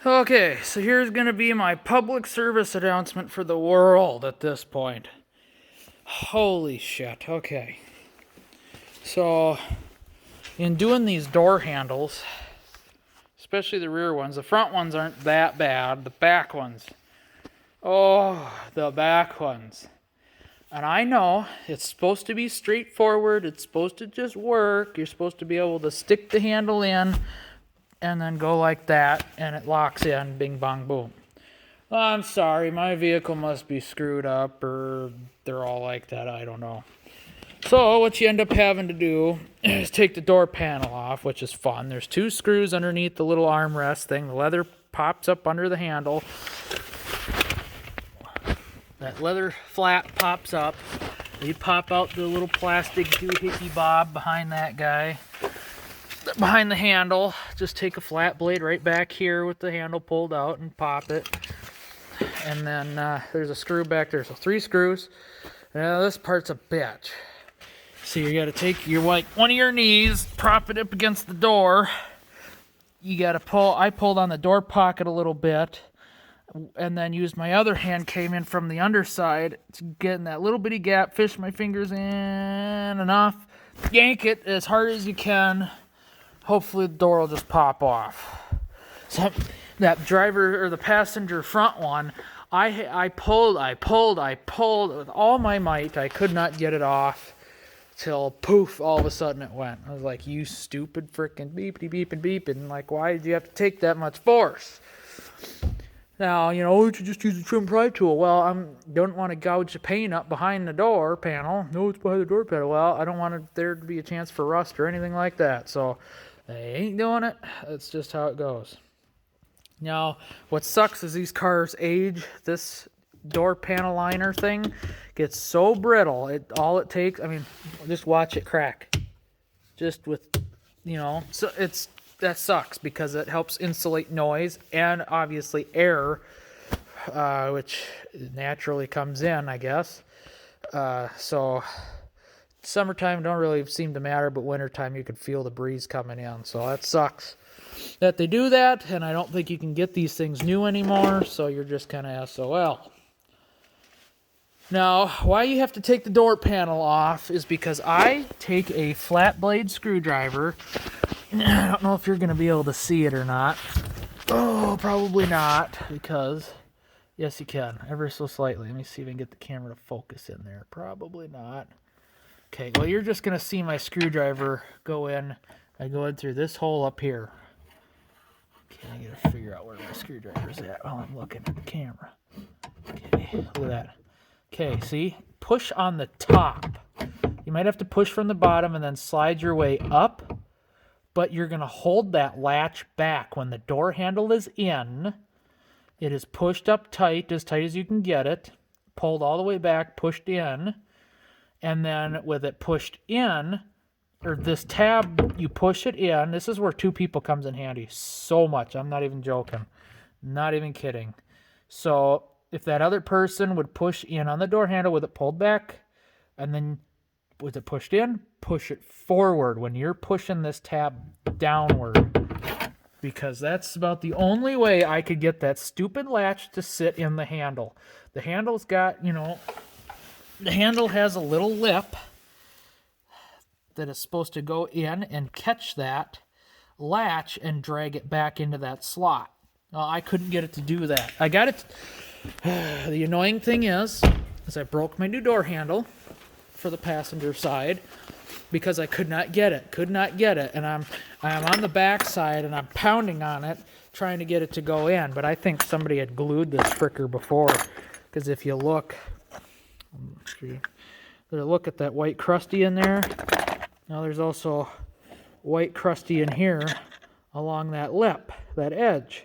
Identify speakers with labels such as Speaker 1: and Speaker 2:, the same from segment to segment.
Speaker 1: Okay, so here's gonna be my public service announcement for the world at this point. Holy shit, okay. So, in doing these door handles, especially the rear ones, the front ones aren't that bad, the back ones. Oh, the back ones. And I know it's supposed to be straightforward, it's supposed to just work, you're supposed to be able to stick the handle in and then go like that, and it locks in, bing, bong, boom. Well, I'm sorry, my vehicle must be screwed up, or they're all like that, I don't know. So what you end up having to do is take the door panel off, which is fun. There's 2 screws underneath the little armrest thing. The leather pops up under the handle. That leather flap pops up. You pop out the little plastic doohickey bob behind that guy. Behind the handle, just take a flat blade right back here with the handle pulled out and pop it. And then there's a screw back there, so 3 screws. Now this part's a bitch. So you gotta take your one of your knees, prop it up against the door. You gotta pull. I pulled on the door pocket a little bit, and then used my other hand, came in from the underside to get in that little bitty gap, fish my fingers in enough, yank it as hard as you can. Hopefully the door will just pop off. So that driver or the passenger front one, I pulled with all my might. I could not get it off till poof, all of a sudden it went. I was like, you stupid freaking beepity. Like, why did you have to take that much force? Now, you should just use a trim pry tool. Well, I don't want to gouge the paint up behind the door panel. No, it's behind the door panel. Well, I don't want there to be a chance for rust or anything like that. So they ain't doing it. That's just how it goes. Now, what sucks is these cars age. This door panel liner thing gets so brittle. All it takes, just watch it crack. Just with, so that sucks because it helps insulate noise and obviously air, which naturally comes in, I guess. So summertime don't really seem to matter, but wintertime you can feel the breeze coming in. So that sucks that they do that, and I don't think you can get these things new anymore, so you're just kind of SOL. Now, why you have to take the door panel off is because I take a flat blade screwdriver. I don't know if you're going to be able to see it or not. Oh, probably not, because yes, you can, ever so slightly. Let me see if I can get the camera to focus in there. Probably not. Okay, well, you're just going to see my screwdriver go in. I go in through this hole up here. Okay, I got to figure out where my screwdriver's at while I'm looking at the camera. Okay, look at that. Okay, see? Push on the top. You might have to push from the bottom and then slide your way up, but you're going to hold that latch back. When the door handle is in, it is pushed up tight as you can get it, pulled all the way back, pushed in, and then with it pushed in, or this tab, you push it in. This is where 2 people comes in handy so much. I'm not even joking. Not even kidding. So if that other person would push in on the door handle with it pulled back, and then with it pushed in, push it forward when you're pushing this tab downward. Because that's about the only way I could get that stupid latch to sit in the handle. The handle's got, the handle has a little lip that is supposed to go in and catch that latch and drag it back into that slot. Well, I couldn't get it to do that. I got it. The annoying thing is I broke my new door handle for the passenger side because I could not get it. And I'm on the back side and I'm pounding on it trying to get it to go in. But I think somebody had glued this fricker before, because if you look at that white crusty in there. Now there's also white crusty in here along that lip, that edge,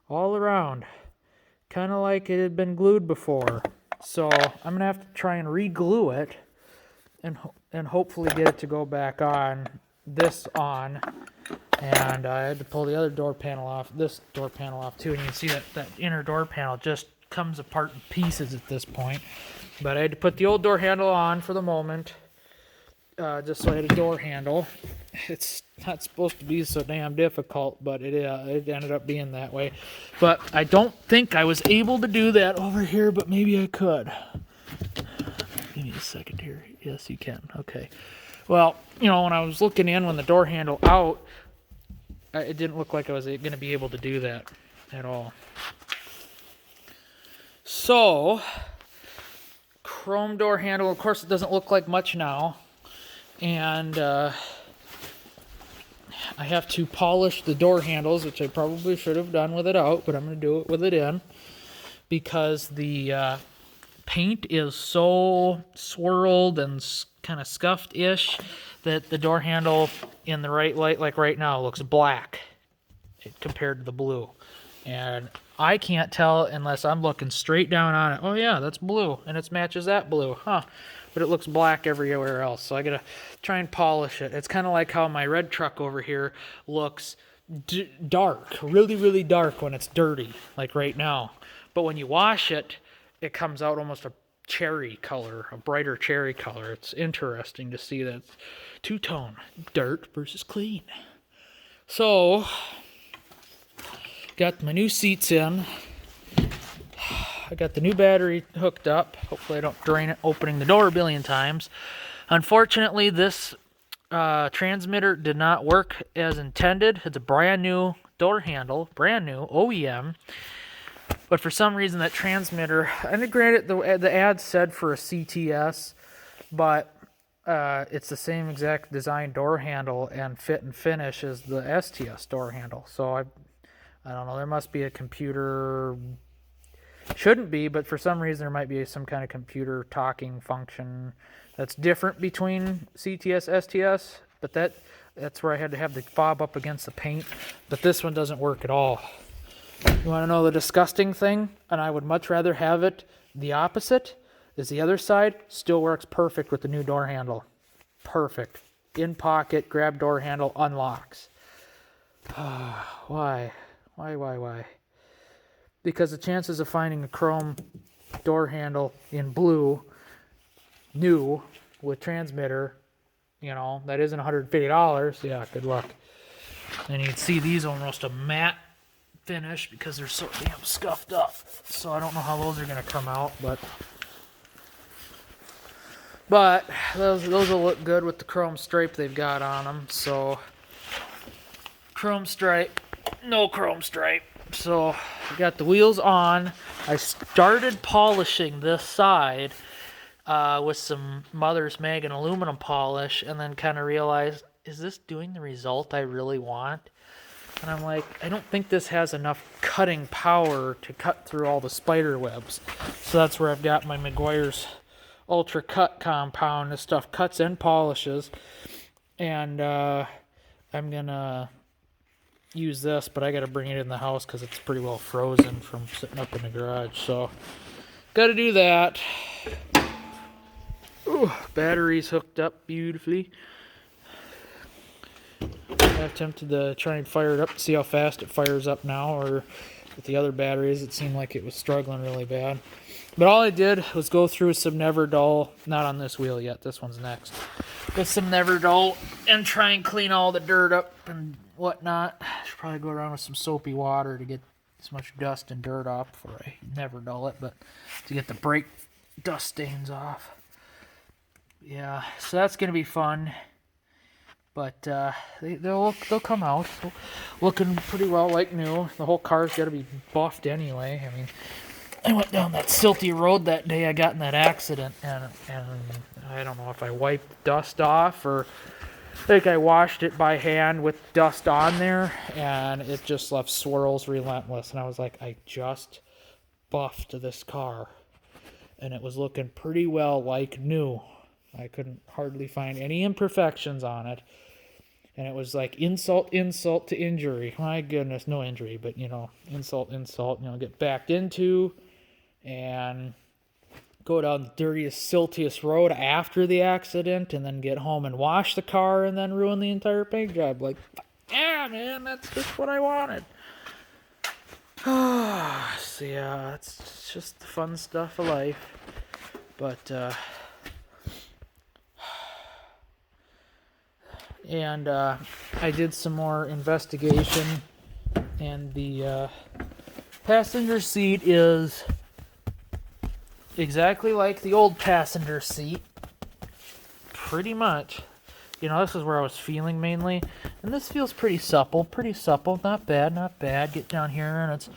Speaker 1: all around. Kind of like it had been glued before. So I'm going to have to try and re-glue it and hopefully get it to go back on, this on. And I had to pull the other door panel off, this door panel off too. And you can see that inner door panel just comes apart in pieces at this point. But I had to put the old door handle on for the moment. just so I had a door handle. It's not supposed to be so damn difficult, but it ended up being that way. But I don't think I was able to do that over here, but maybe I could. Give me a second here. Yes, you can. Okay. Well, you know, when I was looking in when the door handle out, it didn't look like I was going to be able to do that at all. So, chrome door handle. Of course, it doesn't look like much now. And I have to polish the door handles, which I probably should have done with it out, but I'm going to do it with it in. Because the paint is so swirled and kind of scuffed-ish that the door handle in the right light, like right now, looks black compared to the blue. And I can't tell unless I'm looking straight down on it. Oh yeah, that's blue, and it matches that blue, huh? But it looks black everywhere else, so I gotta try and polish it. It's kind of like how my red truck over here looks dark, really, really dark when it's dirty, like right now. But when you wash it, it comes out almost a cherry color, a brighter cherry color. It's interesting to see that two-tone, dirt versus clean. So, got my new seats in. I got the new battery hooked up. Hopefully I don't drain it opening the door a billion times. Unfortunately, this transmitter did not work as intended. It's a brand new door handle, brand new, OEM. But for some reason that transmitter, and granted the ad said for a CTS, but it's the same exact design door handle and fit and finish as the STS door handle. So I don't know, there must be a computer, shouldn't be, but for some reason there might be some kind of computer talking function that's different between CTS, STS, but that's where I had to have the fob up against the paint, but this one doesn't work at all. You want to know the disgusting thing? And I would much rather have it the opposite, is the other side still works perfect with the new door handle. Perfect. In pocket, grab door handle, unlocks. Why? Why? Because the chances of finding a chrome door handle in blue, new, with transmitter, you know, that isn't $150, yeah, good luck. And you can see these almost a matte finish because they're so damn scuffed up. So I don't know how those are going to come out, but those will look good with the chrome stripe they've got on them. So chrome stripe, no chrome stripe. So I got the wheels on. I started polishing this side with some Mother's Mag aluminum polish, and then kind of realized, is this doing the result I really want? And I'm like, I don't think this has enough cutting power to cut through all the spider webs. So that's where I've got my Meguiar's Ultra Cut compound. This stuff cuts and polishes. And I'm going to use this, but I got to bring it in the house because it's pretty well frozen from sitting up in the garage. So, got to do that. Ooh, battery's hooked up beautifully. I attempted to try and fire it up to see how fast it fires up now, or with the other batteries it seemed like it was struggling really bad. But all I did was go through some Never Dull, not on this wheel yet, this one's next, with some Never Dull and try and clean all the dirt up and whatnot. I should probably go around with some soapy water to get as much dust and dirt off before I Never Dull it, but to get the brake dust stains off. Yeah, so that's going to be fun. But they'll come out looking pretty well like new. The whole car's got to be buffed anyway. I mean, I went down that silty road that day I got in that accident, and I don't know if I wiped dust off or I think I washed it by hand with dust on there, and it just left swirls relentless. And I was like, I just buffed this car, and it was looking pretty well like new. I couldn't hardly find any imperfections on it. And it was like insult to injury. My goodness, no injury, but, you know, insult, get backed into and go down the dirtiest, siltiest road after the accident and then get home and wash the car and then ruin the entire paint job. Like, yeah, man, that's just what I wanted. So, yeah, it's just the fun stuff of life. But, and I did some more investigation, and the passenger seat is exactly like the old passenger seat, pretty much. You know, this is where I was feeling mainly, and this feels pretty supple, not bad, not bad. Get down here, and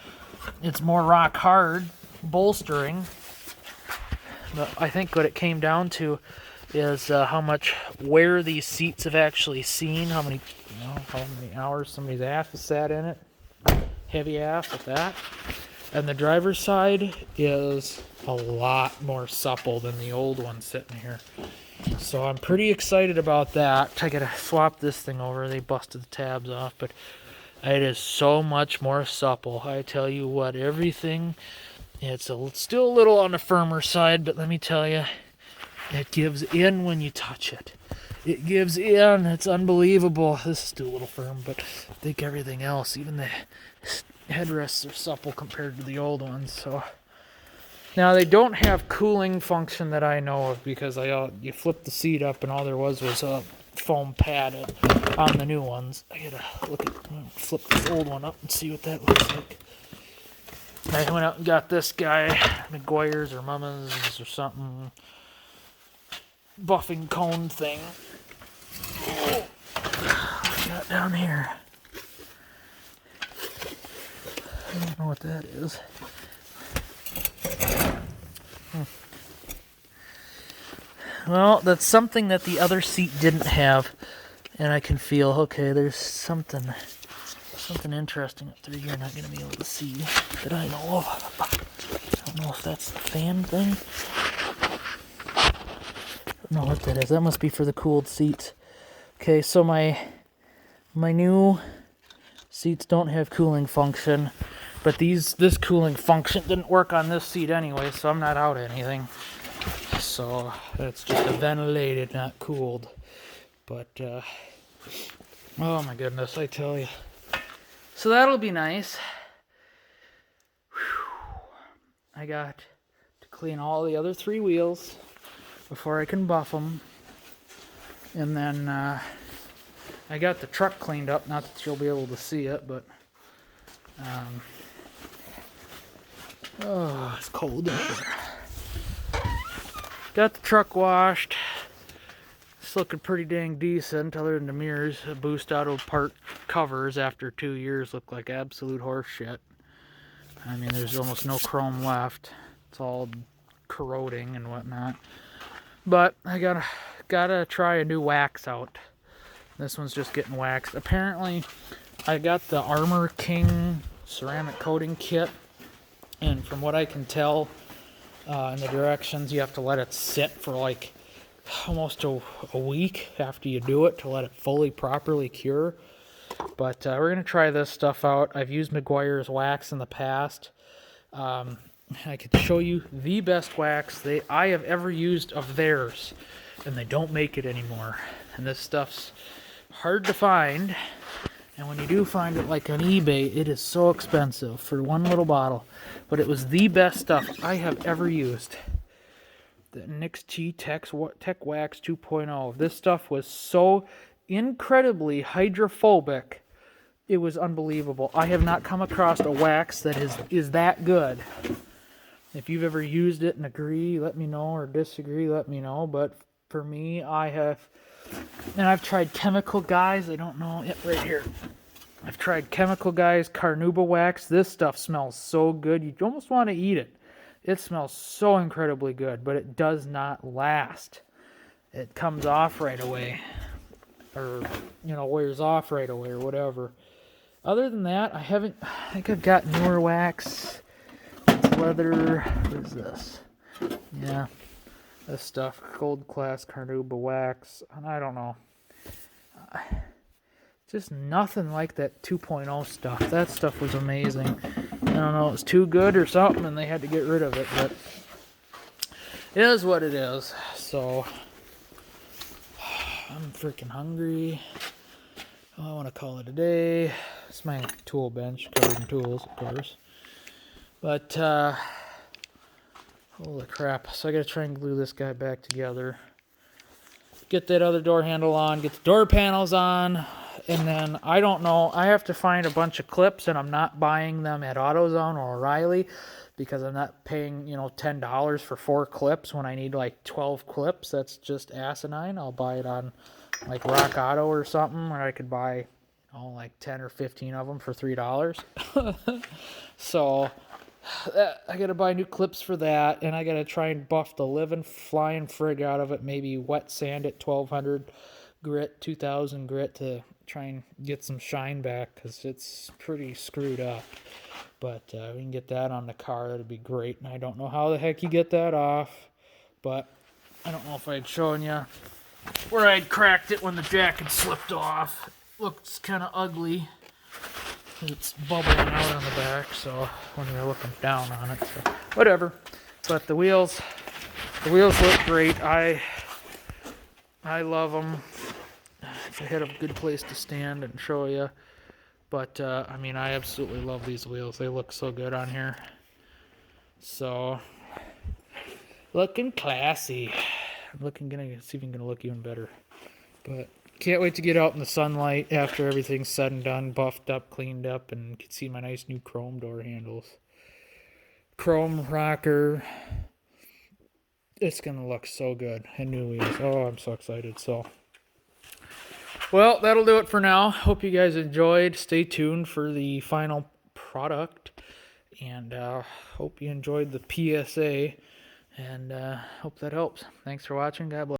Speaker 1: it's more rock hard bolstering. But I think what it came down to is how much wear these seats have actually seen, how many hours somebody's ass has sat in it, heavy ass with that. And the driver's side is a lot more supple than the old one sitting here. So I'm pretty excited about that. I gotta swap this thing over. They busted the tabs off, but it is so much more supple. I tell you what, everything, it's still a little on the firmer side, but let me tell you, it gives in when you touch it. It gives in. It's unbelievable. This is still a little firm, but I think everything else, even the headrests, are supple compared to the old ones. So now they don't have cooling function that I know of, because you flip the seat up and all there was a foam pad on the new ones. I gotta flip this old one up and see what that looks like. I went out and got this guy, McGuire's or Mama's or something, buffing cone thing. What we got down here? I don't know what that is. Well, that's something that the other seat didn't have, and I can feel, okay, there's something interesting up there you're not going to be able to see that I know of. I don't know if that's the fan thing. I don't know what that is. That must be for the cooled seats. Okay, so my new seats don't have cooling function, but this cooling function didn't work on this seat anyway, so I'm not out anything. So it's just ventilated, not cooled. But oh my goodness, I tell you. So that'll be nice. Whew. I got to clean all the other 3 wheels before I can buff them. And then I got the truck cleaned up. Not that you'll be able to see it, but oh, it's cold in here. Got the truck washed. It's looking pretty dang decent, other than the mirrors. The boost auto part covers after 2 years look like absolute horse shit. I mean, there's almost no chrome left. It's all corroding and whatnot. But I gotta try a new wax out. This one's just getting waxed. Apparently, I got the Armor King ceramic coating kit, and from what I can tell in the directions, you have to let it sit for like almost a week after you do it to let it fully properly cure. But we're gonna try this stuff out. I've used McGuire's wax in the past. I could show you the best wax I have ever used of theirs, and they don't make it anymore. And this stuff's hard to find, and when you do find it, like on eBay, it is so expensive for one little bottle. But it was the best stuff I have ever used. The NYX Tech Wax 2.0. This stuff was so incredibly hydrophobic. It was unbelievable. I have not come across a wax that is that good. If you've ever used it and agree, let me know, or disagree, let me know. But for me, I have, and I've tried Chemical Guys. I don't know, right here. I've tried Chemical Guys Carnauba wax. This stuff smells so good. You almost want to eat it. It smells so incredibly good, but it does not last. It comes off right away, or wears off right away, or whatever. Other than that, I think I've got newer wax. It's leather. What is this? Yeah, this stuff, Gold Class Carnauba wax, and I don't know. Just nothing like that 2.0 stuff. That stuff was amazing. I don't know, it was too good or something, and they had to get rid of it, but it is what it is. So I'm freaking hungry. I want to call it a day. It's my tool bench, covered in tools, of course. But holy crap! So I got to try and glue this guy back together. get that other door handle on, get the door panels on, and then I don't know, I have to find a bunch of clips, and I'm not buying them at AutoZone or O'Reilly because I'm not paying, you know, $10 for 4 clips when I need like 12 clips. That's just asinine. I'll buy it on like Rock Auto or something, where I could buy, oh, like 10 or 15 of them for $3. So I gotta buy new clips for that, and I gotta try and buff the living flying frig out of it. Maybe wet sand it 1200 grit, 2000 grit to try and get some shine back, because it's pretty screwed up. But we can get that on the car. That'd be great. And I don't know how the heck you get that off, but I don't know if I'd shown you where I'd cracked it when the jack had slipped off. Looks kind of ugly. It's bubbling out on the back, so when you're looking down on it, so whatever. But the wheels look great. I love them. If I had a good place to stand and show you, but I mean, I absolutely love these wheels. They look so good on here. So looking classy. Gonna see if I'm gonna look even better. But can't wait to get out in the sunlight after everything's said and done, buffed up, cleaned up, and can see my nice new chrome door handles. Chrome rocker. It's gonna look so good. And new wheels. Oh, I'm so excited. So, well, that'll do it for now. Hope you guys enjoyed. Stay tuned for the final product. And hope you enjoyed the PSA. And hope that helps. Thanks for watching. God bless.